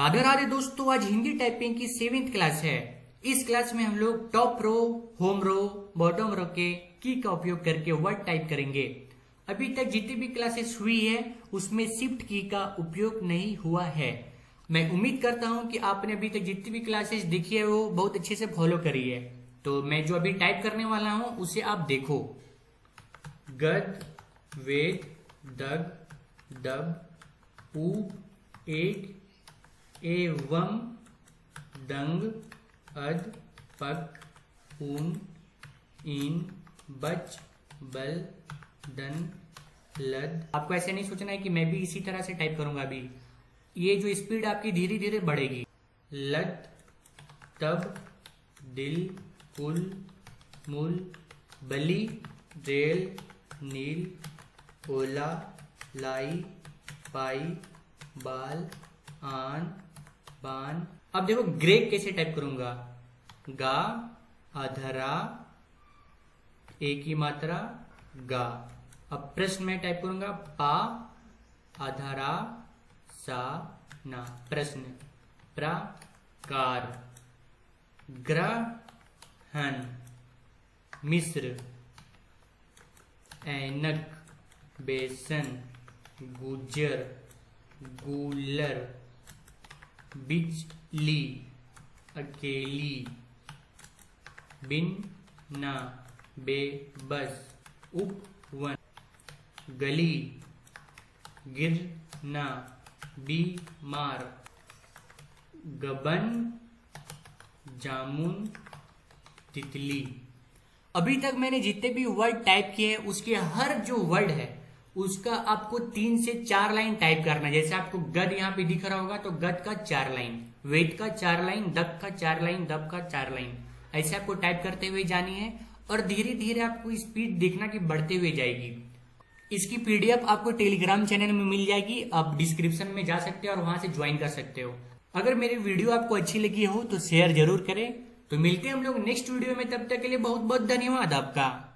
राधे राधे दोस्तों, आज हिंदी टाइपिंग की 7वीं क्लास है। इस क्लास में हम लोग टॉप रो, होम रो, बॉटम रो के की का उपयोग करके वर्ड टाइप करेंगे। अभी तक जितनी भी क्लासेस हुई है उसमें शिफ्ट की का उपयोग नहीं हुआ है। मैं उम्मीद करता हूं कि आपने अभी तक जितनी भी क्लासेस देखी है वो बहुत अच्छे से फॉलो करी है। तो मैं जो अभी टाइप करने वाला हूं उसे आप देखो। गद, वेद, दग, दब, ऊब, एक, एवं, दंग, अद, पक, ऊन, इन, बच, बल, दन, लद। आपको ऐसे नहीं सोचना है कि मैं भी इसी तरह से टाइप करूंगा। अभी ये जो स्पीड आपकी धीरे धीरे बढ़ेगी। लत, तब, दिल, कुल, मूल, बली, रेल, नील, ओला, लाई, पाई, बाल, आन, बान। अब देखो ग्रे कैसे टाइप करूंगा। गा, अधरा, एक ही मात्रा, गा। अब प्रश्न में टाइप करूंगा पा, अधरा, सा, ना। प्रश्न, प्रकार, ग्रहण, मिस्र, ऐनक, बेसन, गुजर, गूलर, बिजली, अकेली, बिन, ना, बेबस, उपवन, गली, गिरना, बीमार, गबन, जामुन, तितली। अभी तक मैंने जितने भी वर्ड टाइप किए हैं उसके हर जो वर्ड है उसका आपको 3 से 4 लाइन टाइप करना है। जैसे आपको गद यहाँ पे दिख रहा होगा तो गद का 4 लाइन, वेद का 4 लाइन, दग का 4 लाइन, दब का 4 लाइन, ऐसे आपको टाइप करते हुए जानी है। और धीरे धीरे आपको स्पीड देखना कि बढ़ते हुए जाएगी। इसकी पीडीएफ आपको टेलीग्राम चैनल में मिल जाएगी। आप डिस्क्रिप्शन में जा सकते हो और वहां से ज्वाइन कर सकते हो। अगर मेरी वीडियो आपको अच्छी लगी हो तो शेयर जरूर करें। तो मिलते हैं हम लोग नेक्स्ट वीडियो में, तब तक के लिए बहुत बहुत धन्यवाद आपका।